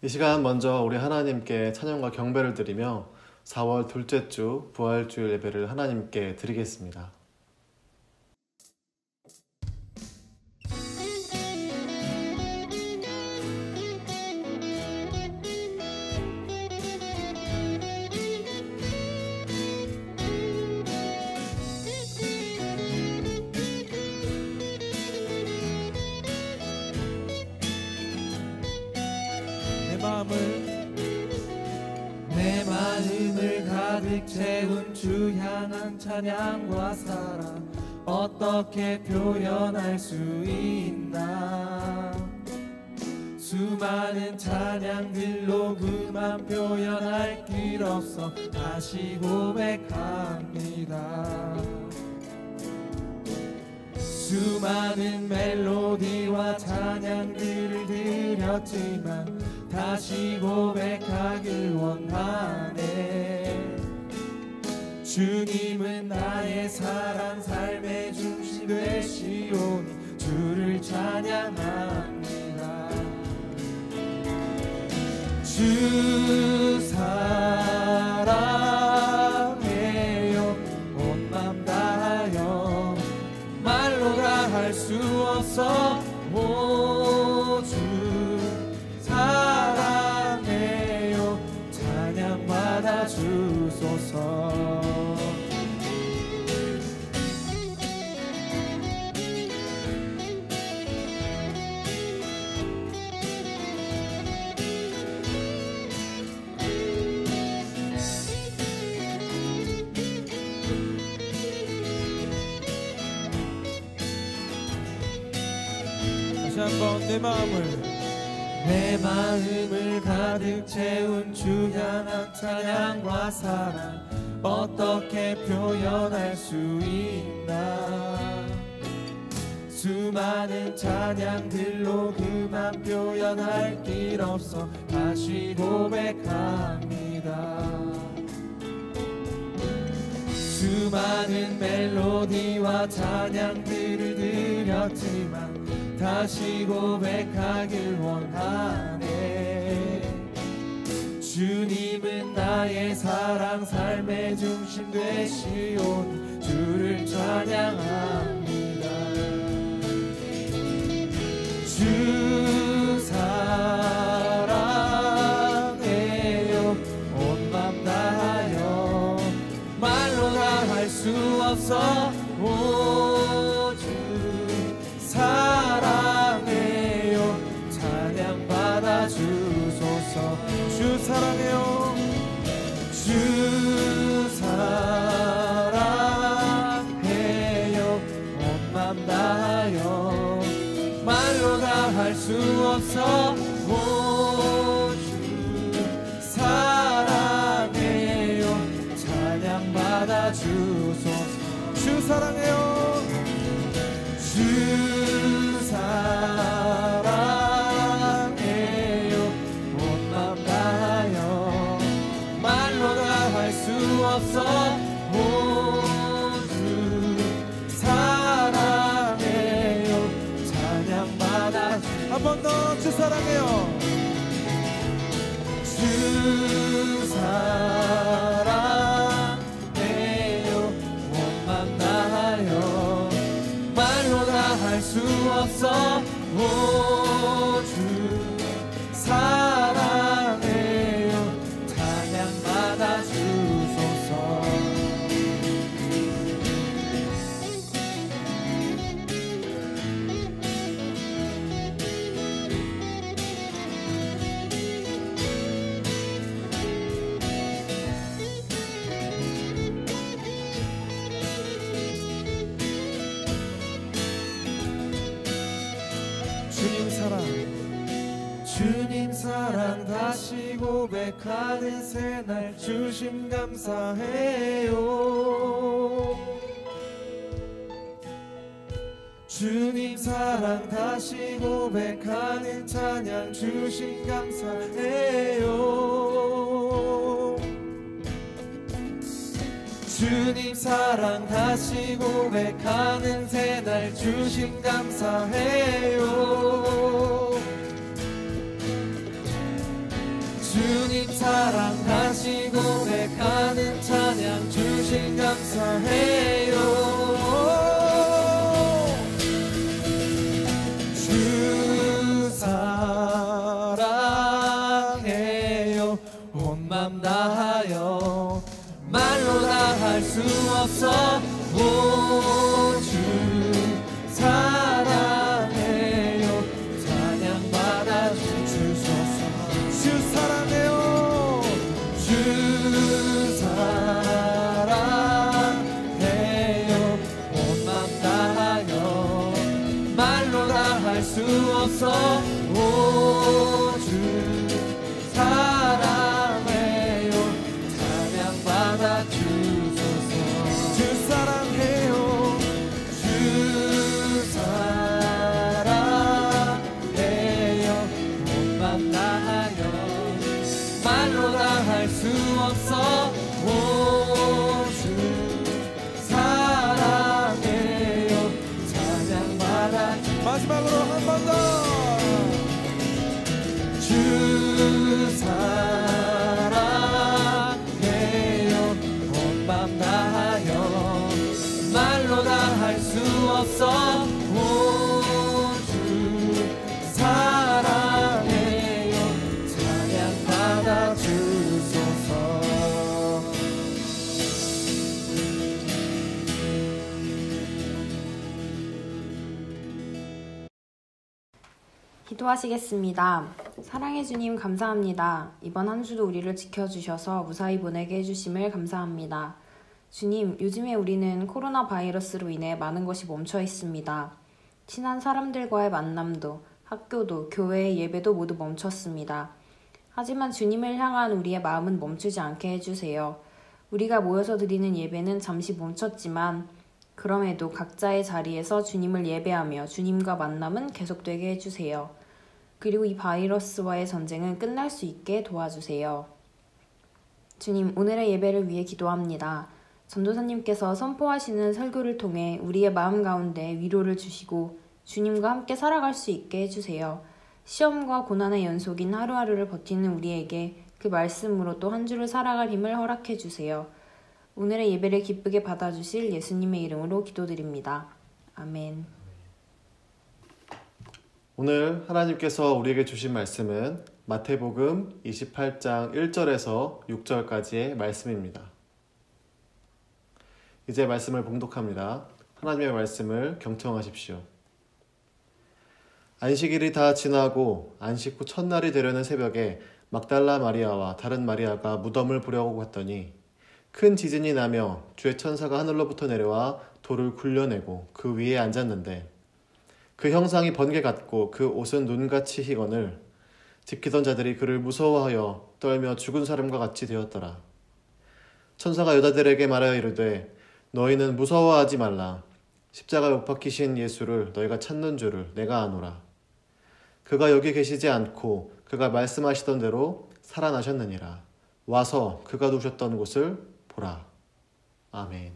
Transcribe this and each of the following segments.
이 시간 먼저 우리 하나님께 찬양과 경배를 드리며 4월 둘째 주 부활주일 예배를 하나님께 드리겠습니다. 내 마음을 가득 채운 주 향한 찬양과 사랑 어떻게 표현할 수 있나. 수많은 찬양들로 그만 표현할 길 없어 다시 고백합니다. 수많은 멜로디와 찬양들을 드렸지만 다시 고백하길 원하네. 주님은 나의 사랑 삶의 중심 되시오니 주를 찬양합니다. 주 사랑해요 온 맘 다하여 말로 다 할 수 없어. 오 주 사랑해요 찬양 받아주소서. 다시 한번 내 마음을 가득 채운 주 향한 찬양과 사랑 어떻게 표현할 수 있나. 수많은 찬양들로 그만 표현할 길 없어 다시 고백합니다. 수많은 멜로디와 찬양들을 드렸지만 다시 고백하길 원하네. 주님은 나의 사랑 삶의 중심 되시오니 주를 찬양합니다. 주 사랑해요 온 맘 다하여 말로 다 할 수 없어. 오 주 사랑해요 찬양 받아주소서. 주 사랑해요 주 사랑해요 온 맘 다하여 말로 다 할 수 없어. 오 주 사랑해요 찬양 받아주소서. 주 사랑해요 주 사랑해요 온 맘 다하여 말로 다 할 수 없어. 오 주 사랑해요 찬양 받아. 한 번 더 주 사랑해요 주 사랑해요 온 맘 다하여 말로 다 할 수 없어. 오 주 사랑해요 찬양 받아주소서. 주님 사랑 다시 고백하는 새날 주심 감사해요. 주님 사랑 다시 고백하는 찬양 주심 감사해요. 주님 사랑 다시 고백하는 새날 주심 감사해요. 주님 사랑하시 고백하는 찬양 주신 감사해요. 주 사랑해요. 온 맘 다하여 말로 다 할 수 없어. 오, 주 사랑해요. 찬양 받아 주소서. 주 사랑해요. 주 사랑해요. 온 맘 다하여 말로 다 할 수 없어. 오, 주 사랑해요. 찬양 받아 주소서. 주 사랑해요. 주 사랑해요. 온 맘 다하여 말로 다 할 수 없어. 오, 주 사랑해요. 찬양 받아. 마지막으로 한 번 더. 주 사랑해요. 온 맘 다하여 말로 다 할 수 없어. 오, 주 사랑해요. 찬양 받아 주소서. 기도하시겠습니다. 사랑해 주님 감사합니다. 이번 한 주도 우리를 지켜주셔서 무사히 보내게 해주심을 감사합니다. 주님, 요즘에 우리는 코로나 바이러스로 인해 많은 것이 멈춰 있습니다. 친한 사람들과의 만남도, 학교도, 교회의 예배도 모두 멈췄습니다. 하지만 주님을 향한 우리의 마음은 멈추지 않게 해주세요. 우리가 모여서 드리는 예배는 잠시 멈췄지만 그럼에도 각자의 자리에서 주님을 예배하며 주님과 만남은 계속되게 해주세요. 그리고 이 바이러스와의 전쟁은 끝날 수 있게 도와주세요. 주님, 오늘의 예배를 위해 기도합니다. 전도사님께서 선포하시는 설교를 통해 우리의 마음 가운데 위로를 주시고 주님과 함께 살아갈 수 있게 해주세요. 시험과 고난의 연속인 하루하루를 버티는 우리에게 그 말씀으로 또 한 주를 살아갈 힘을 허락해 주세요. 오늘의 예배를 기쁘게 받아주실 예수님의 이름으로 기도드립니다. 아멘. 오늘 하나님께서 우리에게 주신 말씀은 마태복음 28장 1절에서 6절까지의 말씀입니다. 이제 말씀을 봉독합니다. 하나님의 말씀을 경청하십시오. 안식일이 다 지나고 안식 후 첫날이 되려는 새벽에 막달라 마리아와 다른 마리아가 무덤을 보려고 갔더니 큰 지진이 나며 주의 천사가 하늘로부터 내려와 돌을 굴려내고 그 위에 앉았는데 그 형상이 번개 같고 그 옷은 눈같이 희거늘 지키던 자들이 그를 무서워하여 떨며 죽은 사람과 같이 되었더라. 천사가 여자들에게 말하여 이르되 너희는 무서워하지 말라. 십자가에 못 박히신 예수를 너희가 찾는 줄을 내가 아노라. 그가 여기 계시지 않고 그가 말씀하시던 대로 살아나셨느니라. 와서 그가 누우셨던 곳을 보라. 아멘.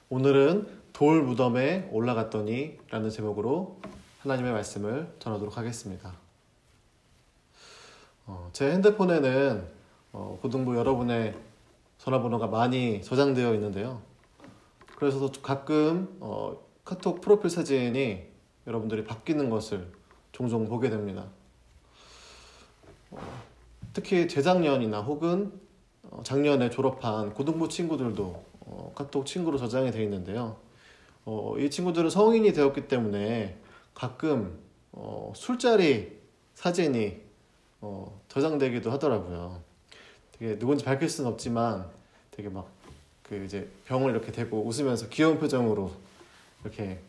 오늘은 돌 무덤에 올라갔더니 라는 제목으로 하나님의 말씀을 전하도록 하겠습니다. 제 핸드폰에는 고등부 여러분의 전화번호가 많이 저장되어 있는데요. 그래서 가끔 카톡 프로필 사진이 여러분들이 바뀌는 것을 종종 보게 됩니다. 특히 재작년이나 혹은 작년에 졸업한 고등부 친구들도 카톡 친구로 저장이 되어 있는데요. 이 친구들은 성인이 되었기 때문에 가끔 술자리 사진이 저장되기도 하더라고요. 되게 누군지 밝힐 수는 없지만 되게 막 그 이제 병을 이렇게 대고 웃으면서 귀여운 표정으로 이렇게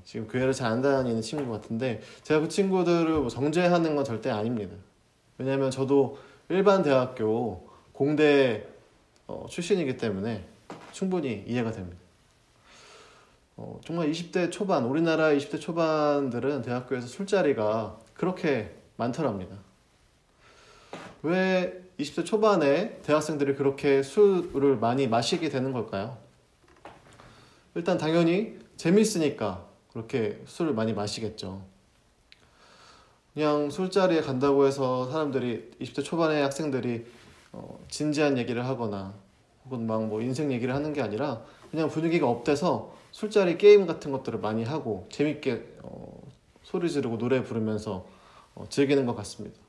지금 교회를 잘 안 다니는 친구 같은데 제가 그 친구들을 뭐 정죄하는 건 절대 아닙니다. 왜냐하면 저도 일반 대학교 공대 출신이기 때문에 충분히 이해가 됩니다. 정말 20대 초반, 우리나라 20대 초반들은 대학교에서 술자리가 그렇게 많더랍니다. 왜 20대 초반에 대학생들이 그렇게 술을 많이 마시게 되는 걸까요? 일단 당연히 재밌으니까 그렇게 술을 많이 마시겠죠. 그냥 술자리에 간다고 해서 사람들이 20대 초반의 학생들이 진지한 얘기를 하거나 혹은 막 뭐 인생 얘기를 하는 게 아니라 그냥 분위기가 업돼서 술자리 게임 같은 것들을 많이 하고 재밌게 소리 지르고 노래 부르면서 즐기는 것 같습니다.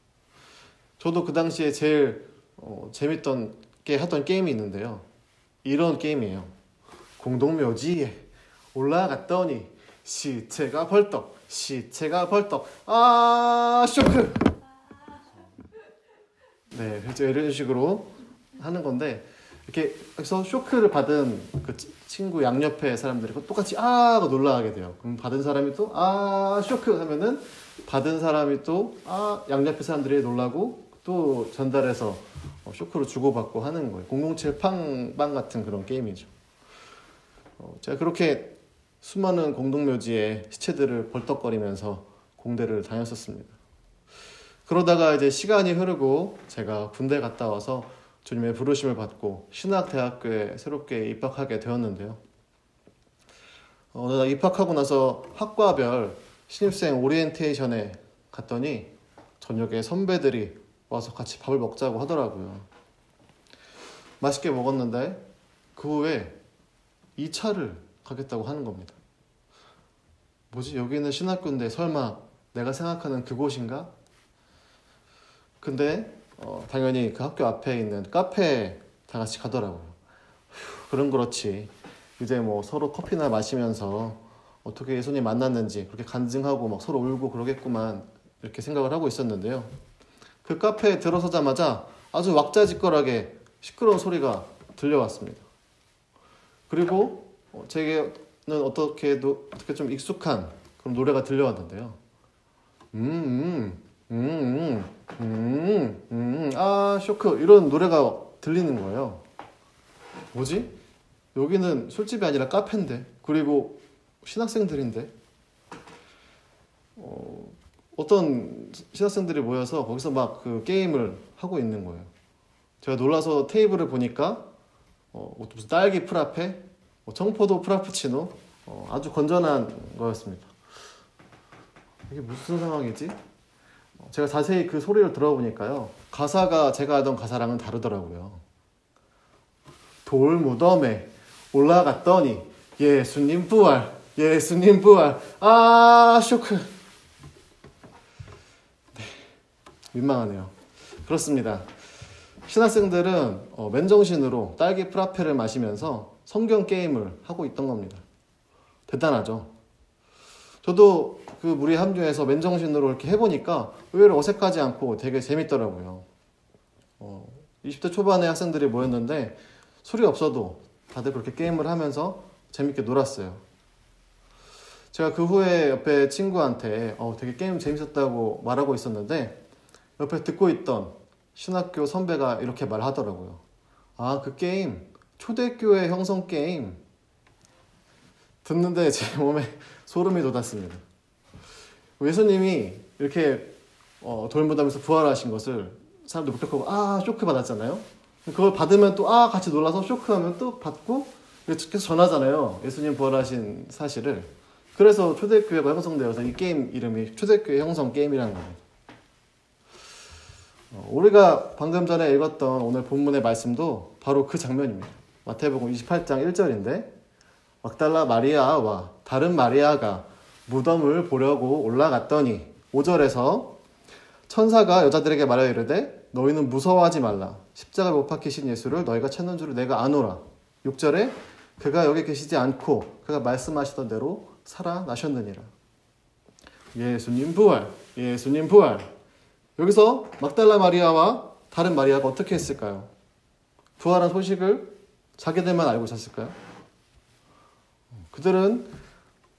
저도 그 당시에 제일 재밌던 게 하던 게임이 있는데요. 이런 게임이에요. 공동묘지에 올라갔더니 시체가 벌떡 쇼크. 네, 그래서 이런 식으로 하는 건데 이렇게 해서 쇼크를 받은 그 친구 양옆에 사람들이 똑같이 하고 놀라게 돼요. 그럼 받은 사람이 또 쇼크 하면은 받은 사람이 또 양옆에 사람들이 놀라고 또 전달해서 쇼크를 주고받고 하는 거예요. 007 팡방 같은 그런 게임이죠. 제가 그렇게 수많은 공동묘지에 시체들을 벌떡거리면서 공대를 다녔었습니다. 그러다가 이제 시간이 흐르고 제가 군대 갔다 와서 주님의 부르심을 받고 신학대학교에 새롭게 입학하게 되었는데요. 어느 날 입학하고 나서 학과별 신입생 오리엔테이션에 갔더니 저녁에 선배들이 와서 같이 밥을 먹자고 하더라고요. 맛있게 먹었는데 그 후에 2차를 가겠다고 하는 겁니다. 뭐지? 여기는 신학교인데 설마 내가 생각하는 그곳인가? 근데 당연히 그 학교 앞에 있는 카페에 다 같이 가더라고요. 그럼 그렇지. 이제 뭐 서로 커피나 마시면서 어떻게 예수님 만났는지 그렇게 간증하고 막 서로 울고 그러겠구만 이렇게 생각을 하고 있었는데요. 그 카페에 들어서자마자 아주 왁자지껄하게 시끄러운 소리가 들려왔습니다. 그리고 제게는 어떻게 좀 익숙한 그런 노래가 들려왔는데요. 쇼크 이런 노래가 들리는 거예요. 뭐지? 여기는 술집이 아니라 카페인데 그리고 신학생들인데 어떤 신학생들이 모여서 거기서 막 그 게임을 하고 있는 거예요. 제가 놀라서 테이블을 보니까 무슨 딸기 프라페, 청포도 프라푸치노 아주 건전한 거였습니다. 이게 무슨 상황이지? 제가 자세히 그 소리를 들어보니까요. 가사가 제가 알던 가사랑은 다르더라고요. 돌무덤에 올라갔더니 예수님 부활 쇼크. 네, 민망하네요. 그렇습니다. 신학생들은 맨정신으로 딸기 프라페를 마시면서 성경 게임을 하고 있던 겁니다. 대단하죠. 저도 그 무리 합류해서 맨정신으로 이렇게 해보니까 의외로 어색하지 않고 되게 재밌더라고요. 20대 초반의 학생들이 모였는데 술이 없어도 다들 그렇게 게임을 하면서 재밌게 놀았어요. 제가 그 후에 옆에 친구한테 되게 게임 재밌었다고 말하고 있었는데 옆에 듣고 있던 신학교 선배가 이렇게 말하더라고요. 그 게임 초대교회 형성 게임. 듣는데 제 몸에 소름이 돋았습니다. 예수님이 이렇게 돌무덤에서 부활하신 것을 사람들 목격하고 쇼크 받았잖아요. 그걸 받으면 또 같이 놀라서 쇼크하면 또 받고 계속 전하잖아요. 예수님 부활하신 사실을. 그래서 초대교회가 형성되어서 이 게임 이름이 초대교회 형성 게임이라는 겁니다. 우리가 방금 전에 읽었던 오늘 본문의 말씀도 바로 그 장면입니다. 마태복음 28장 1절인데 막달라 마리아와 다른 마리아가 무덤을 보려고 올라갔더니 5절에서 천사가 여자들에게 말하여 이르되 너희는 무서워하지 말라. 십자가 못 박히신 예수를 너희가 찾는 줄을 내가 아노라. 6절에 그가 여기 계시지 않고 그가 말씀하시던 대로 살아나셨느니라. 예수님 부활. 여기서 막달라 마리아와 다른 마리아가 어떻게 했을까요? 부활한 소식을 자기들만 알고 있었을까요? 그들은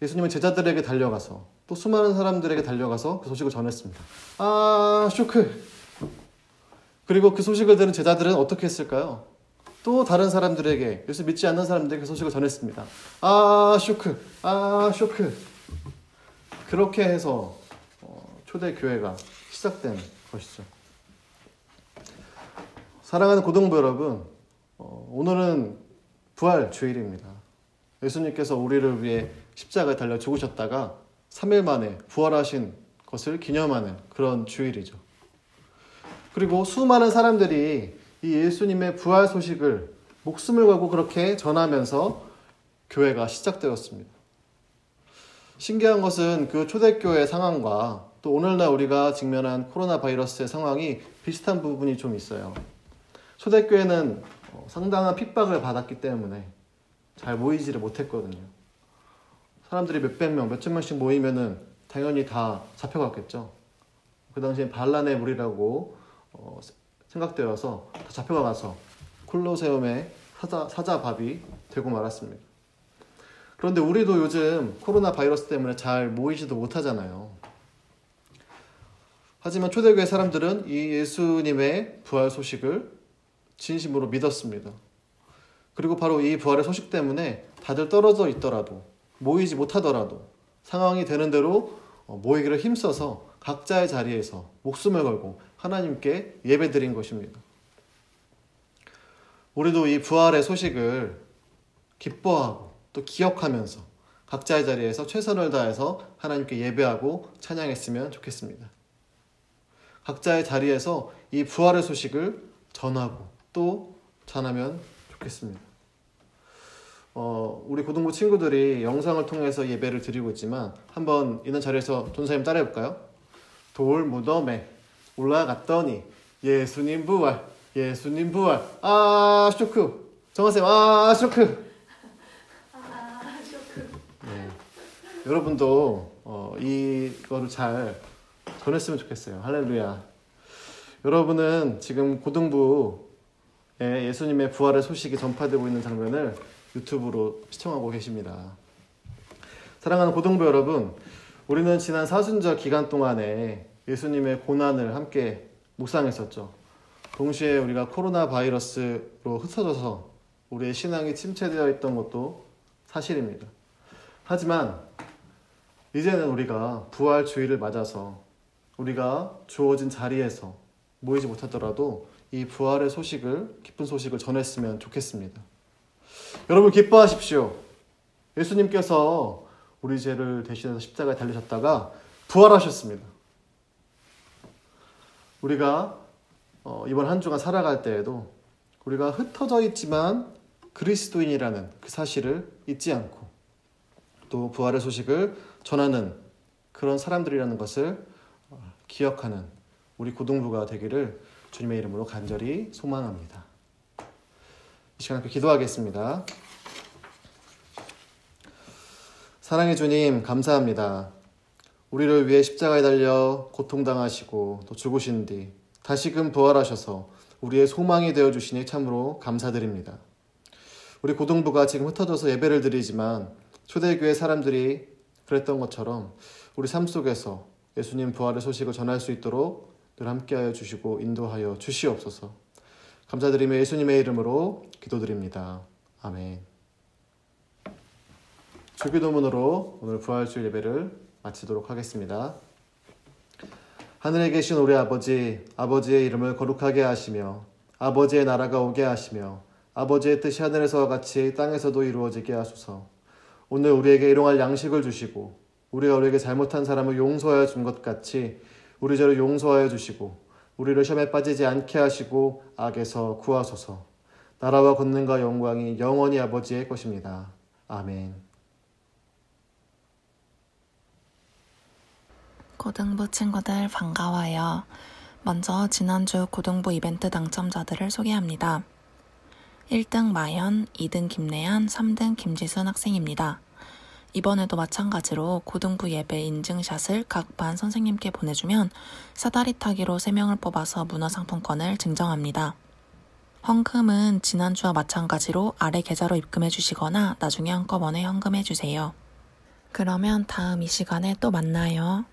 예수님의 제자들에게 달려가서 또 수많은 사람들에게 달려가서 그 소식을 전했습니다. 쇼크. 그리고 그 소식을 들은 제자들은 어떻게 했을까요? 또 다른 사람들에게, 예수 믿지 않는 사람들에게 그 소식을 전했습니다. 쇼크. 그렇게 해서 초대교회가 시작된 것이죠. 사랑하는 고등부 여러분, 오늘은 부활 주일입니다. 예수님께서 우리를 위해 십자가에 달려 죽으셨다가 3일 만에 부활하신 것을 기념하는 그런 주일이죠. 그리고 수많은 사람들이 이 예수님의 부활 소식을 목숨을 걸고 그렇게 전하면서 교회가 시작되었습니다. 신기한 것은 그 초대교회 상황과 또 오늘날 우리가 직면한 코로나 바이러스의 상황이 비슷한 부분이 좀 있어요. 초대교회는 상당한 핍박을 받았기 때문에 잘 모이지를 못했거든요. 사람들이 몇백 명, 몇천 명씩 모이면은 당연히 다 잡혀갔겠죠. 그 당시에 반란의 무리라고 생각되어서 다 잡혀가서 콜로세움의 사자밥이 되고 말았습니다. 그런데 우리도 요즘 코로나 바이러스 때문에 잘 모이지도 못하잖아요. 하지만 초대교회 사람들은 이 예수님의 부활 소식을 진심으로 믿었습니다. 그리고 바로 이 부활의 소식 때문에 다들 떨어져 있더라도 모이지 못하더라도 상황이 되는 대로 모이기를 힘써서 각자의 자리에서 목숨을 걸고 하나님께 예배드린 것입니다. 우리도 이 부활의 소식을 기뻐하고 또 기억하면서 각자의 자리에서 최선을 다해서 하나님께 예배하고 찬양했으면 좋겠습니다. 각자의 자리에서 이 부활의 소식을 전하고 또 전하면 좋겠습니다. 우리 고등부 친구들이 영상을 통해서 예배를 드리고 있지만 한번 있는 자리에서 전사님 따라해볼까요? 돌 무덤에 올라갔더니 예수님 부활, 예수님 부활. 아 쇼크. 정화쌤 아 쇼크. 네. 여러분도 이거를 잘 전했으면 좋겠어요. 할렐루야. 여러분은 지금 고등부에 예수님의 부활의 소식이 전파되고 있는 장면을 유튜브로 시청하고 계십니다. 사랑하는 고등부 여러분, 우리는 지난 사순절 기간 동안에 예수님의 고난을 함께 묵상했었죠. 동시에 우리가 코로나 바이러스로 흩어져서 우리의 신앙이 침체되어 있던 것도 사실입니다. 하지만 이제는 우리가 부활 주일을 맞아서 우리가 주어진 자리에서 모이지 못하더라도 이 부활의 소식을, 기쁜 소식을 전했으면 좋겠습니다. 여러분 기뻐하십시오. 예수님께서 우리 죄를 대신해서 십자가에 달리셨다가 부활하셨습니다. 우리가 이번 한 주간 살아갈 때에도 우리가 흩어져 있지만 그리스도인이라는 그 사실을 잊지 않고 또 부활의 소식을 전하는 그런 사람들이라는 것을 기억하는 우리 고등부가 되기를 주님의 이름으로 간절히 소망합니다. 이 시간 함께 기도하겠습니다. 사랑의 주님 감사합니다. 우리를 위해 십자가에 달려 고통당하시고 또 죽으신 뒤 다시금 부활하셔서 우리의 소망이 되어주시니 참으로 감사드립니다. 우리 고등부가 지금 흩어져서 예배를 드리지만 초대교회 사람들이 그랬던 것처럼 우리 삶 속에서 예수님 부활의 소식을 전할 수 있도록 늘 함께하여 주시고 인도하여 주시옵소서. 감사드리며 예수님의 이름으로 기도드립니다. 아멘. 주기도문으로 오늘 부활주일 예배를 마치도록 하겠습니다. 하늘에 계신 우리 아버지, 아버지의 이름을 거룩하게 하시며 아버지의 나라가 오게 하시며 아버지의 뜻이 하늘에서와 같이 땅에서도 이루어지게 하소서. 오늘 우리에게 일용할 양식을 주시고 우리가 우리에게 잘못한 사람을 용서하여 준 것 같이 우리 죄를 용서하여 주시고 우리를 시험에 빠지지 않게 하시고 악에서 구하소서. 나라와 권능과 영광이 영원히 아버지의 것입니다. 아멘. 고등부 친구들 반가워요. 먼저 지난주 고등부 이벤트 당첨자들을 소개합니다. 1등 마연, 2등 김래안, 3등 김지순 학생입니다. 이번에도 마찬가지로 고등부 예배 인증샷을 각 반 선생님께 보내주면 사다리 타기로 3명을 뽑아서 문화상품권을 증정합니다. 헌금은 지난주와 마찬가지로 아래 계좌로 입금해 주시거나 나중에 한꺼번에 헌금해 주세요. 그러면 다음 이 시간에 또 만나요.